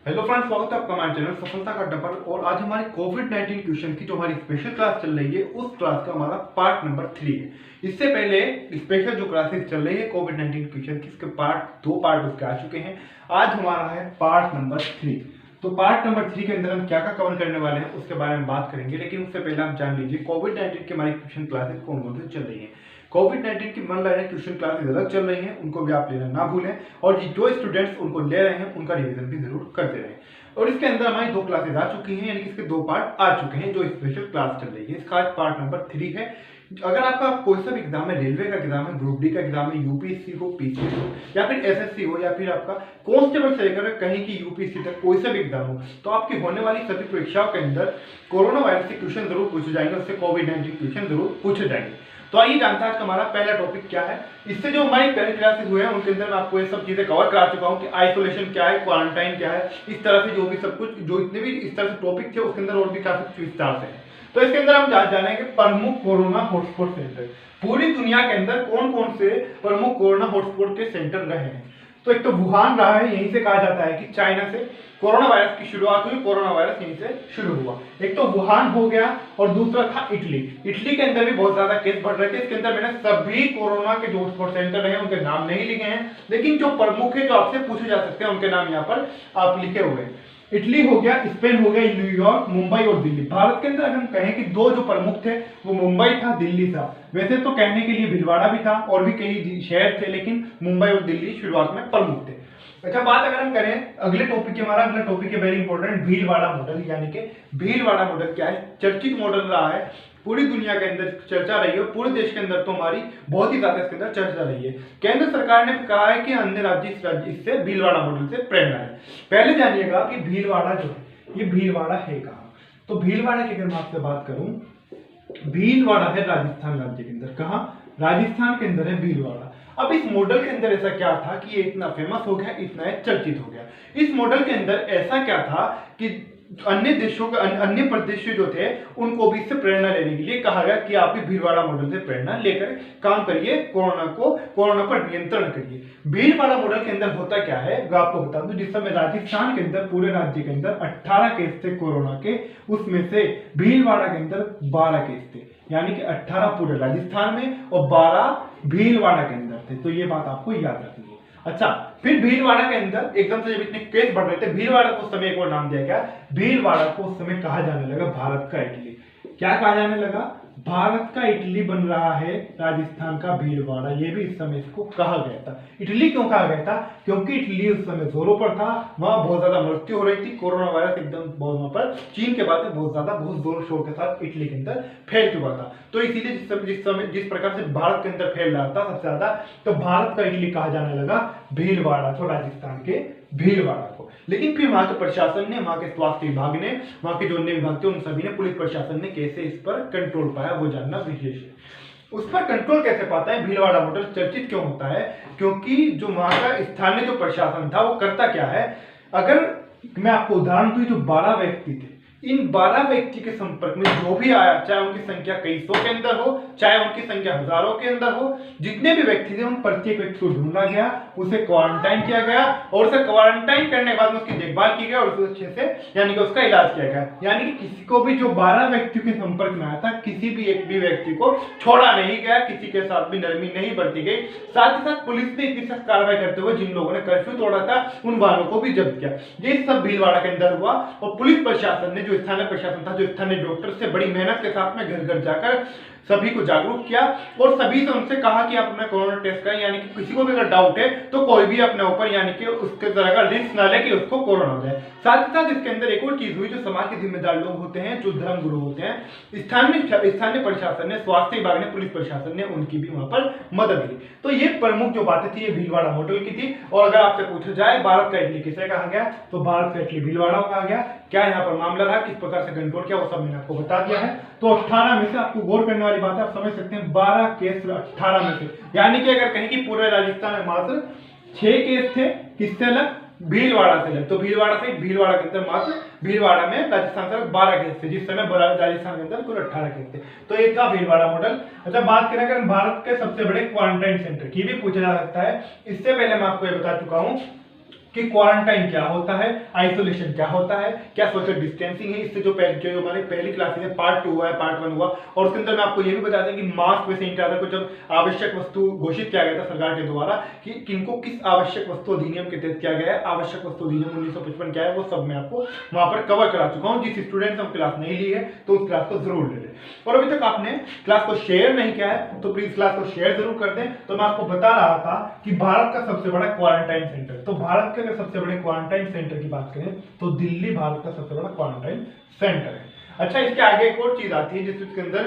Hello friends, स्वागत है आपका हमारे चैनल सफलता का डबर। और आज हमारी कोविड-19 क्वेश्चन की जो हमारी स्पेशल क्लास चल रही है उस क्लास का हमारा पार्ट नंबर 3 है। इससे पहले स्पेशल जो क्लासेस चल रही है कोविड-19 क्वेश्चन की, इसके दो पार्ट उसके आ चुके हैं। आज हमारा है पार्ट नंबर 3। तो पार्ट नंबर 3 के अंदर हम क्या क्या कवर करने वाले हैं उसके बारे में बात करेंगे, लेकिन उससे पहले आप जान लीजिए कोविड-19 की हमारी क्वेश्चन क्लासेस कौन कौन से चल रही है। कोविड-19 की मन लाइनर क्वेश्चन क्लासेस अलग चल रही हैं, उनको भी आप लेना ना भूलें। और जो स्टूडेंट्स उनको ले रहे हैं उनका रिवीजन भी जरूर करते रहें। और इसके अंदर हमारी दो क्लासेस आ चुकी हैं, यानी कि इसके दो पार्ट आ चुके हैं जो स्पेशल क्लास चल रही है। इसका आज पार्ट नंबर 3 है। अगर आपका कोई सा भी एग्जाम है, रेलवे का एग्जाम है, ग्रुप डी का एग्जाम है, यूपीएससी हो, पीसीएस हो, या फिर एसएससी हो, या फिर आपका कांस्टेबल से लेकर कहीं की यूपीएससी तक कोई सा भी एग्जाम हो, तो आपकी होने वाली सभी परीक्षाओं के अंदर कोरोना वायरस के क्वेश्चन जरूर पूछे जाएंगे, उससे कोविड-19 क्वेश्चन जरूर पूछे जाएंगे। तो आइए जानते हैं आज का हमारा पहला टॉपिक क्या है। इससे जो हमारी पहले क्लासेस हुए हैं उनके अंदर मैं आपको ये सब चीजें कवर करा चुका हूँ कि आइसोलेशन क्या है, क्वारंटाइन क्या है, इस तरह से जो भी सब कुछ जो इतने भी इस तरह से टॉपिक थे उसके अंदर और भी काफी विस्तार से है। तो इसके अंदर हम जानेंगे प्रमुख कोरोना हॉटस्पॉट सेंटर। पूरी दुनिया के अंदर कौन कौन से प्रमुख कोरोना हॉटस्पॉट के सेंटर रहे हैं। तो एक तो वुहान रहा है, यहीं से कहा जाता है कि चाइना से कोरोना वायरस की शुरुआत हुई, कोरोना वायरस यहीं से शुरू हुआ। एक तो वुहान हो गया और दूसरा था इटली। इटली के अंदर भी बहुत ज्यादा केस बढ़ रहे थे। इसके अंदर मैंने सभी कोरोना के जो हॉटस्पॉट सेंटर हैं उनके नाम नहीं लिखे हैं, लेकिन जो प्रमुख है जो आपसे पूछे जा सकते हैं उनके नाम यहाँ पर आप लिखे हुए हैं। इटली हो गया, स्पेन हो गया, न्यूयॉर्क, मुंबई और दिल्ली। भारत के अंदर अगर हम कहें कि दो जो प्रमुख थे वो मुंबई था, दिल्ली था। वैसे तो कहने के लिए भीलवाड़ा भी था और भी कई शहर थे, लेकिन मुंबई और दिल्ली शुरुआत में प्रमुख थे। अच्छा, बात अगर हम करें अगले टॉपिक की, हमारा अगला टॉपिक है वेरी इंपॉर्टेंट, भीलवाड़ा मॉडल। यानी कि भीलवाड़ा मॉडल क्या है? चर्चित मॉडल रहा है, पूरी दुनिया के अंदर चर्चा रही है, पूरे देश के अंदर तो हमारी बहुत ही ज्यादा इसके अंदर चर्चा रही है। केंद्र सरकार ने कहा है कि अन्य राज्य इस राज्य इससे भीलवाड़ा मॉडल से प्रेरणा है। पहले जानिएगा कि भीलवाड़ा जो है ये भीलवाड़ा है कहाँ। तो भीलवाड़ा की अगर मैं आपसे बात करूं, भीलवाड़ा है राजस्थान राज्य के अंदर। कहाँ? राजस्थान के अंदर है भीलवाड़ा। अब इस मॉडल के अंदर ऐसा क्या था कि ये इतना फेमस हो गया, इतना चर्चित हो गया। इस मॉडल के अंदर ऐसा क्या था कि अन्य देशों के अन्य प्रदेश जो थे उनको भी इससे प्रेरणा लेने के लिए कहा गया कि आप भी भीलवाड़ा मॉडल से प्रेरणा लेकर काम करिए, कोरोना पर नियंत्रण करिए। भीलवाड़ा मॉडल के अंदर होता क्या है वो आपको बता दूं। जिस समय राजस्थान के अंदर पूरे राज्य के अंदर 18 केस थे कोरोना के, उसमें से भीलवाड़ा के अंदर 12 केस थे। यानी कि 18 पूरे राजस्थान में और 12 भीलवाड़ा के अंदर थे। तो ये बात आपको याद रखनी है। अच्छा, फिर भीलवाड़ा के अंदर एकदम से जब इतने केस बढ़ रहे थे, भीलवाड़ा को उस समय एक और नाम दिया गया। भीलवाड़ा को उस समय कहा जाने लगा भारत का इटली। क्या कहा जाने लगा? भारत का इटली बन रहा है राजस्थान का भीलवाड़ा। ये भी इस समय इसको कहा गया था। इटली क्यों कहा गया था? क्योंकि इटली उस समय जोरों पर था, वहां बहुत ज्यादा मृत्यु हो रही थी, कोरोना वायरस एकदम वहां पर चीन के बाद में बहुत जोर शोर के साथ इटली के अंदर फैल चुका था। तो इसीलिए जिस प्रकार से भारत के अंदर फैल रहा था सबसे ज्यादा, तो भारत का इटली कहा जाने लगा भीलवाड़ा को, राजस्थान के भीलवाड़ा को। लेकिन फिर वहां के प्रशासन ने, वहां के स्वास्थ्य विभाग ने, वहां के जो अन्य विभाग थे उन सभी ने, पुलिस प्रशासन ने कैसे इस पर कंट्रोल पाया वो जानना विशेष है। उस पर कंट्रोल कैसे पाता है? भीलवाड़ा मॉडल चर्चित क्यों होता है? क्योंकि जो वहां का स्थानीय जो प्रशासन था वो करता क्या है, अगर मैं आपको उदाहरण दूं, जो 12 व्यक्ति थे, इन 12 व्यक्ति के संपर्क में जो भी आया, चाहे उनकी संख्या कई सौ के अंदर हो, चाहे उनकी संख्या हजारों के अंदर हो, जितने भी व्यक्ति थे उन प्रत्येक व्यक्ति को ढूंढा गया, उसे क्वारंटाइन किया गया और उसे क्वारंटाइन करने के बाद उसकी देखभाल की गई और उसे अच्छे से यानी कि उसका इलाज किया गया। यानी कि किसी को भी जो 12 व्यक्तियों के संपर्क में आया था, किसी भी एक भी व्यक्ति को छोड़ा नहीं गया, किसी के साथ भी नरमी नहीं बरती गई। साथ ही साथ पुलिस ने इतनी सख्त कार्रवाई करते हुए जिन लोगों ने कर्फ्यू तोड़ा था उन वाहनों को भी जब्त किया। ये सब भीलवाड़ा के अंदर हुआ। और पुलिस प्रशासन ने, जो स्थानीय प्रशासन था, जो स्थानीय डॉक्टर से बड़ी मेहनत के साथ में घर घर जाकर सभी को जागरूक किया और सभी से उनसे कहा कि आप अपना कोरोना टेस्ट करें। यानी कि किसी को भी अगर डाउट है तो कोई भी अपने ऊपर यानी कि उसके तरह का रिस्क ना ले कि उसको कोरोना हो जाए। साथ ही साथ इसके अंदर एक और चीज हुई, जो समाज के जिम्मेदार लोग होते हैं, जो धर्म गुरु होते हैं, स्थानीय प्रशासन ने, स्वास्थ्य विभाग ने, पुलिस प्रशासन ने उनकी भी वहां पर मदद ली। तो ये प्रमुख जो बातें थी ये भीलवाड़ा मॉडल की थी। और अगर आपसे पूछा जाए भारत का इटली किसे कहा गया, तो भारत का इटली भीलवाड़ा कहा गया। क्या यहाँ पर मामला रहा, किस प्रकार से कंट्रोल किया, वो सब मैंने आपको बता दिया है। तो 18 में से आपको गौर करने वाली बात है, आप समझ सकते हैं 12 केस 18 में से, यानी कि अगर कहीं की पूरे राजस्थान में मात्र 6 केस थे, किससे अलग? भीलवाड़ा से अलग। तो भीलवाड़ा से, भीलवाड़ा के अंदर मात्र भीलवाड़ा में राजस्थान से 12 केस थे, जिस समय राजस्थान के अंदर कुल 18 केस थे। तो ये था भीलवाड़ा मॉडल। अच्छा, बात करें अगर भारत के सबसे बड़े क्वारंटाइन सेंटर की भी पूछा जा सकता है। इससे पहले मैं आपको ये बता चुका हूं कि क्वारंटाइन क्या होता है, आइसोलेशन क्या होता है, क्या सोशल डिस्टेंसिंग है। इससे जो हमारी पहली क्लासेस है पार्ट 2 हुआ है, पार्ट 1 हुआ, और उसके अंदर मैं आपको ये भी बता दें कि मास्क व सैनिटाइजर को जब आवश्यक वस्तु घोषित किया गया था सरकार के द्वारा कि किनको किस आवश्यक वस्तु अधिनियम के तहत किया गया है, आवश्यक वस्तु अधिनियम 1955 क्या है, वो सब मैं आपको वहां पर कवर करा चुका हूँ। जिस स्टूडेंट ने क्लास नहीं ली है तो उस क्लास को जरूर ले लें, और अभी तक आपने क्लास को शेयर नहीं किया है तो प्लीज क्लास को शेयर जरूर कर दें। तो मैं आपको बता रहा था कि भारत का सबसे बड़ा क्वारंटाइन सेंटर, तो भारत के अगर सबसे बड़े क्वारंटाइन सेंटर की बात करें तो दिल्ली भारत का सबसे बड़ा क्वारंटाइन सेंटर है। अच्छा, इसके आगे एक और चीज आती है जिसके अंदर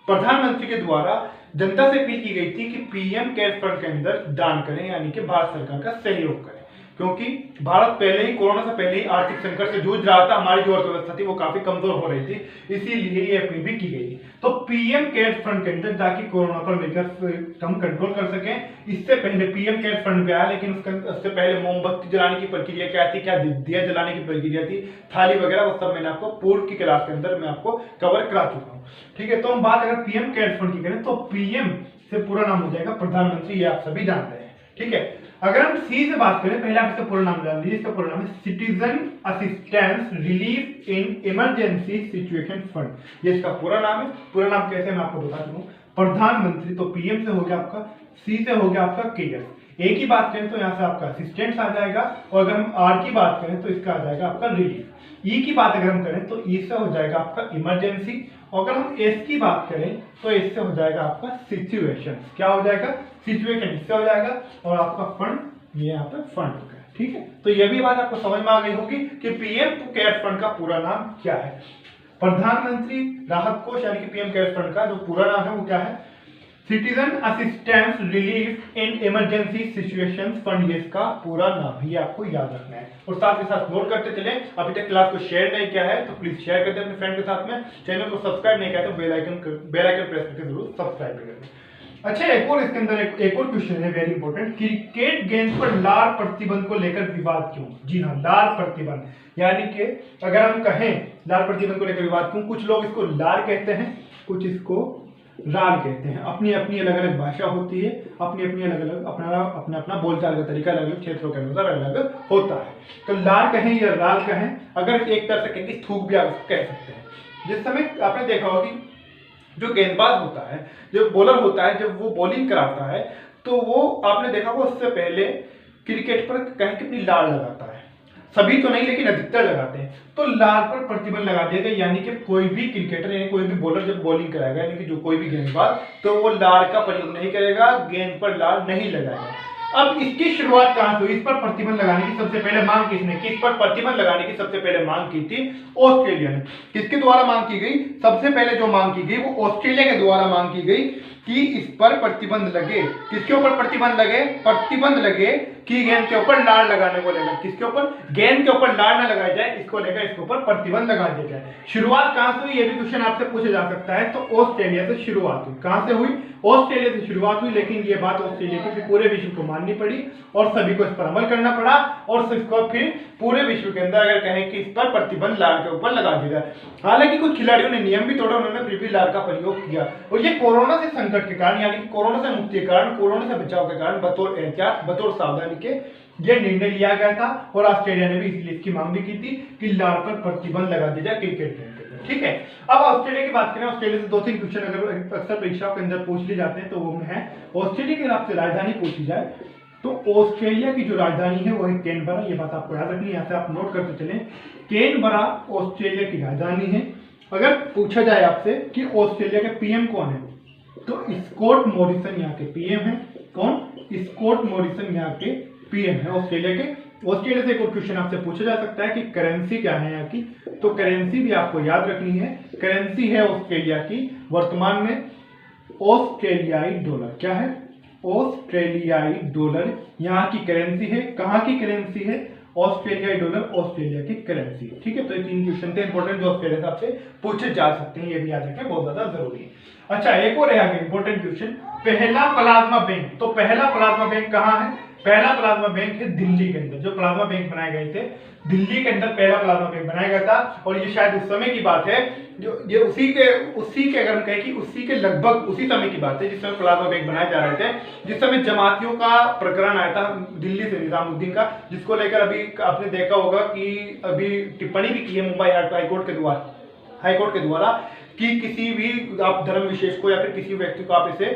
प्रधानमंत्री के द्वारा जनता से अपील की गई थी कि पीएम केयर्स फंड के अंदर दान करें, यानी कि भारत सरकार का सहयोग करें, क्योंकि भारत पहले ही कोरोना से पहले ही आर्थिक संकट से जूझ रहा था, हमारी जो अर्थव्यवस्था थी वो काफी कमजोर हो रही थी, इसीलिए ये अपील भी की गई। तो पीएम केयर्स फंड के अंदर ताकि कोरोना पर लेकर हम कंट्रोल कर सकें, इससे पहले पीएम केयर्स फंड पे आया, लेकिन उससे पहले मोमबत्ती जलाने की प्रक्रिया क्या थी, क्या दिया जलाने की प्रक्रिया थी, थाली वगैरह, वो सब मैंने आपको पूर्व की क्लास के अंदर मैं आपको कवर करा चुका हूँ। ठीक है, तो हम बात अगर पीएम केयर्स फंड की करें तो पीएम से पूरा नाम हो जाएगा प्रधानमंत्री, ये आप सभी जानते हैं। ठीक है, अगर हम सी से बात करें, पहले आप इसका पूरा नाम जान लीजिए। इसका पूरा नाम है citizen assistance relief in emergency situation fund, ये इसका पूरा नाम है। पूरा नाम कैसे मैं आपको बता दूं, प्रधानमंत्री, तो पीएम से हो गया आपका, सी से हो गया आपका केयर्स, ए की बात करें तो यहाँ से आपका असिस्टेंस आ जाएगा, और अगर हम आर की बात करें तो इसका आ जाएगा आपका रिलीफ। ई की बात अगर हम करें तो ई से हो जाएगा आपका इमरजेंसी, और अगर हम एस की बात करें तो इससे हो जाएगा आपका सिचुएशन, क्या हो जाएगा, सिचुएशन इससे हो जाएगा, और आपका फंड ये यहाँ पे फंड हो गया। ठीक है, तो ये भी बात आपको समझ में आ गई होगी कि पीएम केयर्स फंड का पूरा नाम क्या है। प्रधानमंत्री राहत कोष यानी कि पीएम केयर्स फंड का जो पूरा नाम है वो क्या है, citizen assistance relief in emergency situation fund, ये इसका पूरा नाम, ये आपको याद रखना है। और साथ के साथ नोट करते चले, अभी तक क्लास को शेयर नहीं किया है तो प्लीज शेयर कर दे अपने फ्रेंड के साथ में, चैनल को सब्सक्राइब नहीं किया तो बेल आइकन प्रेस करके जरूर सब्सक्राइब कर दें। अच्छा, एक और इसके अंदर एक और क्वेश्चन है वेरी इंपॉर्टेंट, क्रिकेट गेंद पर लाल प्रतिबंध को लेकर विवाद क्यों। जी हाँ, लाल प्रतिबंध, यानी कि अगर हम कहें लाल प्रतिबंध को लेकर विवाद क्यों, कुछ लोग इसको लाल कहते हैं, कुछ इसको राल कहते हैं, अपनी अपनी अलग अलग भाषा होती है, अपनी अपनी अलग अलग अपना अपना बोलचाल का तरीका अलग अलग क्षेत्रों के अनुसार अलग अलग होता है। तो लाल कहें या राल कहें, अगर एक तरह से कहेंगे थूक भी आप कह सकते हैं। जिस समय आपने देखा होगा कि जो गेंदबाज होता है, जो बॉलर होता है, जब वो बॉलिंग कराता है तो वो आपने देखा होगा उससे पहले क्रिकेट पर कहीं कितनी लाल लगाता है, सभी तो नहीं लेकिन अधिकतर लगाते हैं। तो लाल पर प्रतिबंध लगा दिया गया, यानी कि कोई भी क्रिकेटर यानी कोई भी बॉलर जब बॉलिंग कराएगा, यानी कि जो कोई भी गेंदबाज, तो वो लाल का प्रयोग नहीं करेगा, गेंद पर लाल नहीं लगाएगा। अब इसकी शुरुआत कहां से हुई, इस पर प्रतिबंध लगाने की सबसे पहले मांग किसने की, इस पर प्रतिबंध लगाने की सबसे पहले मांग की थी ऑस्ट्रेलिया ने। किसके द्वारा मांग की गई, सबसे पहले जो मांग की गई वो ऑस्ट्रेलिया के द्वारा मांग की गई कि इस पर प्रतिबंध लगे। किसके ऊपर प्रतिबंध लगे, प्रतिबंध लगे कि गेंद के ऊपर लाल लगाने को लेकर, किसके ऊपर, गेंद के ऊपर लाल ना लगाया जाए, इसको लेकर इसके ऊपर प्रतिबंध लगा दिया जाए। शुरुआत कहां से हुई, ये भी क्वेश्चन आपसे पूछा जा सकता है। तो ऑस्ट्रेलिया से शुरुआत हुई, कहां से हुई, ऑस्ट्रेलिया से शुरुआत हुई, लेकिन ये बात ऑस्ट्रेलिया की पूरे विश्व को माननी पड़ी और सभी को इस पर अमल करना पड़ा, और इसको फिर पूरे विश्व के अंदर अगर कहें कि इस पर प्रतिबंध लाल के ऊपर लगा दिया जाए। हालांकि कुछ खिलाड़ियों ने नियम भी तोड़ा, उन्होंने फिर भी लाल का प्रयोग किया, और ये कोरोना से संकट के कारण, यानी कि कोरोना से मुक्ति के कारण, कोरोना से बचाव के कारण बतौर एहतियात, बतौर सावधानी के ये निर्णय लिया गया था, और ऑस्ट्रेलिया ने भी इसलिए इसकी मांग भी की थी कि लाल पर प्रतिबंध लगा दिया जाए क्रिकेट गेम के लिए। ठीक है, अब ऑस्ट्रेलिया की बात करें, ऑस्ट्रेलिया से 2-3 क्वेश्चन अगर अक्सर परीक्षाओं के अंदर पूछ लिए जाते हैं तो वो है ऑस्ट्रेलिया की आपसे राजधानी पूछी जाए तो ऑस्ट्रेलिया की जो राजधानी है वो है कैनबरा, ये बात आपको याद रखनी है, यहाँ से आप नोट करते चलें, कैनबरा ऑस्ट्रेलिया की राजधानी है। अगर पूछा जाए आपसे कि ऑस्ट्रेलिया के पीएम कौन है, तो स्कॉट मॉरिसन यहाँ के पीएम है। कौन, स्कॉट मॉरिसन यहाँ के पीएम है ऑस्ट्रेलिया के। ऑस्ट्रेलिया से एक और क्वेश्चन आपसे पूछा जा सकता है कि करेंसी क्या है यहाँ की, तो करेंसी भी आपको याद रखनी है। करेंसी है ऑस्ट्रेलिया की वर्तमान में ऑस्ट्रेलियाई डॉलर, क्या है, ऑस्ट्रेलियाई डॉलर यहाँ की करेंसी है। कहाँ की करेंसी है, ऑस्ट्रेलियाई डॉलर ऑस्ट्रेलिया की करेंसी। ठीक है, तो ये 3 क्वेश्चन थे इंपॉर्टेंट जो ऑस्ट्रेलिया से आपसे पूछे जा सकते हैं, ये भी याद रखें, बहुत ज्यादा जरूरी है। अच्छा, एक और है आगे इंपॉर्टेंट क्वेश्चन, पहला प्लाज्मा बैंक, तो पहला प्लाज्मा बैंक कहाँ है, पहला प्लाज्मा बैंक है दिल्ली के अंदर, जो प्लाज्मा बैंक बनाए गए थे दिल्ली के अंदर पहला प्लाज्मा बैंक बनाया गया था। और ये शायद उस समय की बात है, जो ये उसी के अगर हम कहें कि उसी के लगभग उसी समय की बात है जिस समय प्लाज्मा बैंक बनाए जा रहे थे, जिस समय जमातियों का प्रकरण आया था दिल्ली से निजामुद्दीन का, जिसको लेकर अभी आपने देखा होगा कि अभी टिप्पणी भी की है मुंबई हाईकोर्ट के द्वारा कि किसी भी आप धर्म विशेष को या फिर किसी व्यक्ति को आप इसे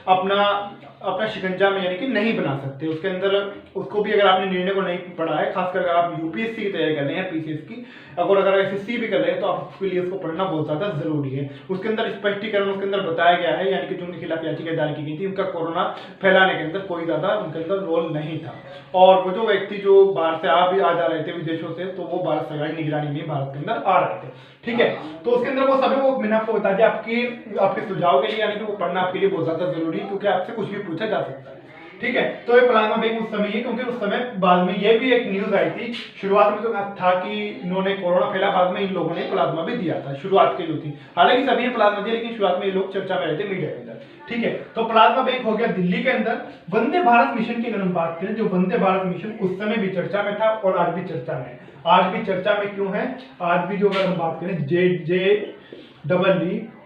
अपना शिकंजा में यानी कि नहीं बना सकते। उसके अंदर उसको भी अगर आपने निर्णय को नहीं पढ़ा है, खासकर अगर आप यूपीएससी की तैयारी कर रहे हैं, पीसीएस की, अगर एसएससी भी कर रहे हैं, तो आप उसके लिए उसको पढ़ना बहुत ज्यादा जरूरी है। उसके अंदर स्पष्टीकरण उसके अंदर बताया गया है, यानी कि जो उनके खिलाफ याचिका दायर की गई थी, उनका कोरोना फैलाने के अंदर कोई ज्यादा उनके अंदर रोल नहीं था। और वो जो व्यक्ति जो बाहर से आ जा रहे थे विदेशों से, तो वो भारत सरकार की निगरानी में भारत के अंदर आ रहे थे, ठीक है। तो उसके अंदर वो सभी वो मैंने आपको बता दिया आपके सुझाव के लिए, यानी कि वो पढ़ना आपके लिए बहुत ज्यादा जरूरी है, क्योंकि आपसे कुछ भी पूछा जा सकता है, ठीक है। तो ये प्लाज्मा बैंक उस समय है, क्योंकि उस समय बाद में ये भी एक न्यूज आई थी, शुरुआत में तो था कि इन्होंने कोरोना फैला, बाद में इन लोगों ने प्लाज्मा भी दिया था, शुरुआत के जो थी, हालांकि सभी ने प्लाज्मा दिया, लेकिन शुरुआत में ये लोग चर्चा में रहते मीडिया के अंदर, ठीक है। तो प्लाज्मा बैंक हो गया दिल्ली के अंदर। वंदे भारत मिशन की अगर हम बात करें, जो वंदे भारत मिशन उस समय भी चर्चा में था और आज भी चर्चा में है। आज भी चर्चा में क्यों है? आज भी जो अगर हम बात करें JEE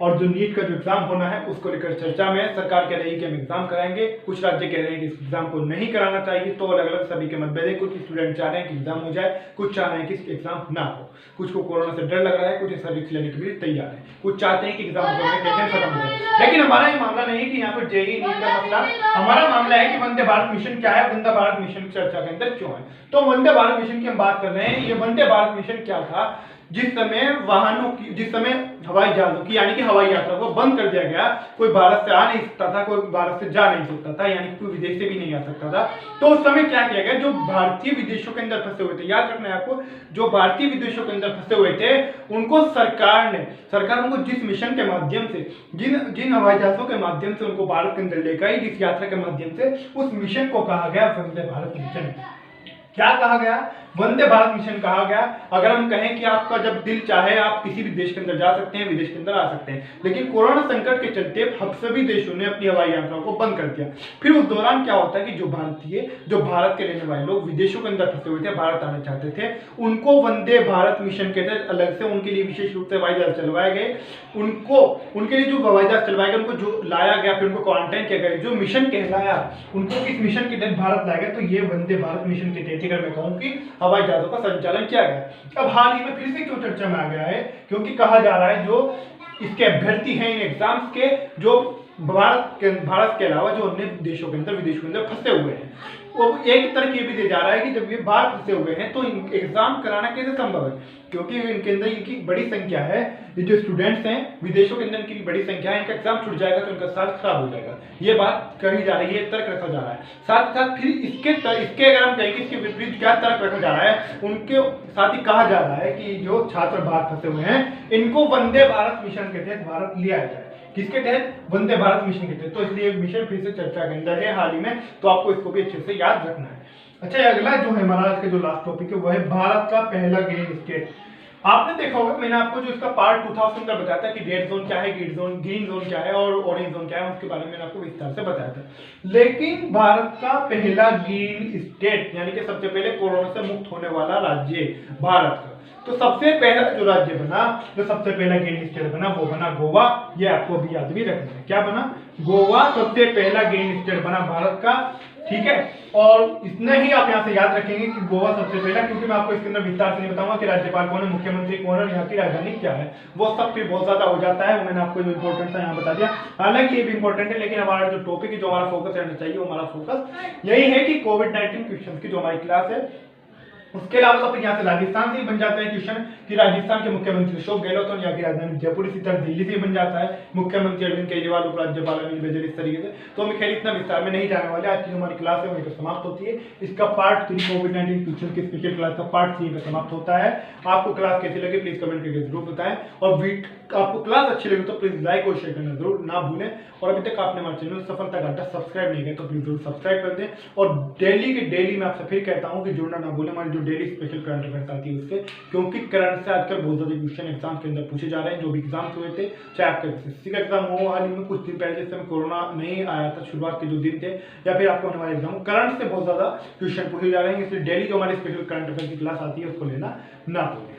और जो नीट का जो एग्जाम होना है उसको लेकर चर्चा में है। सरकार कह रही है कि हम एग्जाम कराएंगे, कुछ राज्य कह रहे हैं कि इस एग्जाम को नहीं कराना चाहिए, तो अलग अलग सभी के मतभेद है। कुछ स्टूडेंट चाह रहे हैं कि एग्जाम हो जाए, कुछ चाह रहे हैं कि एग्जाम ना हो, कुछ को कोरोना से डर लग रहा है, कुछ ऐसा रिस्क लेने के लिए तैयार है, कुछ चाहते हैं कि एग्जाम खत्म हो जाए। लेकिन हमारा ये मामला नहीं है कि यहाँ पर JEE नीट का मसला, हमारा मामला है कि वंदे भारत मिशन क्या है, वंदे भारत मिशन चर्चा के अंदर क्यों है। तो वंदे भारत मिशन की हम बात कर रहे हैं। ये वंदे भारत मिशन क्या था? जिस समय हवाई जहाजों की यानी कि हवाई यात्रा को बंद कर दिया गया, कोई भारत से आ नहीं सकता था, कोई भारत से जा नहीं सकता था, यानी कि कोई विदेश से भी नहीं आ सकता था। तो उस समय क्या किया गया, जो भारतीय विदेशों के अंदर फंसे हुए थे, याद रखना है आपको, जो भारतीय विदेशों के अंदर फंसे हुए थे, उनको सरकार उनको जिस मिशन के माध्यम से, जिन हवाई जहाजों के माध्यम से उनको भारत के अंदर लेकर आई, जिस यात्रा के माध्यम से, उस मिशन को कहा गया वंदे भारत मिशन। क्या कहा गया? वंदे भारत मिशन कहा गया। अगर हम कहें कि आपका जब दिल चाहे आप किसी भी देश के अंदर जा सकते हैं, विदेश के अंदर आ सकते हैं, लेकिन कोरोना संकट के चलते सभी देशों ने अपनी हवाई यात्राओं को बंद कर दिया। फिर उस दौरान क्या होता है कि जो भारत के रहने वाले लोग विदेशों के अंदर फंसे हुए थे, भारत आना चाहते थे, उनको वंदे भारत मिशन के तहत अलग से उनके लिए विशेष रूप से हवाई जहाज चलवाए गए। उनके लिए जो हवाई जहाज चलवाए गए, उनको जो लाया गया, फिर उनको क्वारंटाइन किया गया, जो मिशन कहलाया, उनको इस मिशन के तहत भारत लाया गया। तो ये वंदे भारत मिशन के तहत अगर मैं कहूँ कि हवाई जहाजों का संचालन किया गया। अब हाल ही में फिर से क्यों चर्चा में आ गया है? क्योंकि कहा जा रहा है जो इसके अभ्यर्थी हैं इन एग्जाम्स के, जो भारत के अलावा जो अन्य देशों के अंदर विदेशों के अंदर फंसे हुए हैं, वो एक तरह ये भी दिया जा रहा है कि जब ये बाहर फंसे हुए हैं तो एग्जाम कराना कैसे संभव है, क्योंकि इनके अंदर इनकी बड़ी संख्या है, ये जो स्टूडेंट्स हैं विदेशों के अंदर इनकी बड़ी संख्या है, इनका एग्जाम छूट जाएगा तो इनका साल खराब हो जाएगा। ये बात कही जा रही है, तर्क रखा जा रहा है। साथ ही साथ फिर इसके अगर हम कहें कि इसके विपरीत क्या तर्क रखा जा रहा है, उनके साथ ही कहा जा रहा है कि जो छात्र बाहर फंसे हुए हैं इनको वंदे भारत मिशन के तहत भारत ले आया जाए। किसके तहत? वंदे भारत मिशन के तहत। तो इसलिए मिशन फिर से चर्चा के अंदर है हाल ही में, तो आपको इसको भी अच्छे से याद रखना है। अच्छा, अगला जो है हमारा आज का जो लास्ट टॉपिक है वो है भारत का पहला ग्रीन स्टेट। आपने देखा होगा, मैंने आपको जो इसका पार्ट 2000 का बताया था कि रेड जोन क्या है, ग्रीन जोन क्या है और ऑरेंज जोन क्या है, उसके बारे में मैंने आपको विस्तार से बताया था। लेकिन भारत का पहला ग्रीन स्टेट यानी कि सबसे पहले कोरोना से मुक्त होने वाला राज्य भारत का, तो सबसे पहला जो राज्य बना, जो सबसे पहला ग्रीन स्टेट बना, वो बना गोवा। ये आपको अभी याद भी रखना है। क्या बना? गोवा सबसे पहला ग्रीन स्टेट बना भारत का, ठीक है। और इतना ही आप यहाँ से याद रखेंगे कि गोवा सबसे पहला, क्योंकि मैं आपको इसके अंदर विस्तार से नहीं बताऊंगा कि राज्यपाल कौन है, मुख्यमंत्री कौन है, यहाँ की राजधानी क्या है, वो सब फिर बहुत ज्यादा हो जाता है। वो मैंने आपको जो इंपॉर्टेंट था यहाँ बता दिया। हालांकि ये भी इंपॉर्टेंट है, लेकिन हमारा जो टॉपिक है, जो हमारा फोकस रहना चाहिए, वो हमारा फोकस यही है कि कोविड-19 क्वेश्चन की जो हमारी क्लास है, उसके अलावा तो फिर यहाँ से राजस्थान से ही बन जाता है क्वेश्चन कि राजस्थान के मुख्यमंत्री अशोक गहलोत और यहाँ की राजधानी जयपुर, इसी तरह दिल्ली से बन जाता है मुख्यमंत्री अरविंद केजरीवाल, उपराज्यपाल अनिल बैजल, इस तरीके से। तो हम खैर इतना विस्तार में नहीं जाने वाले। आज की जो हमारी क्लास है वहीं पर समाप्त होती है। इसका पार्ट 3 कोविड-19 क्वेश्चन की स्पेशल क्लास का पार्ट 3 पर समाप्त होता है। आपको क्लास कैसी लगी प्लीज कमेंट करके जरूर बताएं, और आपको क्लास अच्छी लगी तो प्लीज लाइक और शेयर करना जरूर ना भूलें। और अभी तक आपने हमारे चैनल सफलता घंटा सब्सक्राइब नहीं किया तो प्लीज जरूर सब्सक्राइब कर दें। और डेली के डेली मैं आपसे फिर कहता हूँ कि जुड़ना ना भूलें। हमारी जो जो डेली स्पेशल करंट अफेयर्स आती है उससे, क्योंकि करंट से आजकल बहुत ज़्यादा क्वेश्चन एग्जाम के अंदर पूछे जा रहे हैं। जो भी एग्जाम्स हुए थे, चाहे आपका एसएससी का एग्जाम हो हाल ही में कुछ दिन पहले, जिस समय कोरोना नहीं आया था, शुरुआत के जो दिन थे, या फिर आपको होने वाले एग्जाम, करंट से बहुत ज़्यादा क्वेश्चन पूछे जा रहे हैं। इसलिए डेली जो हमारी स्पेशल करंट अफेयर की क्लास आती है उसको लेना ना भूलें।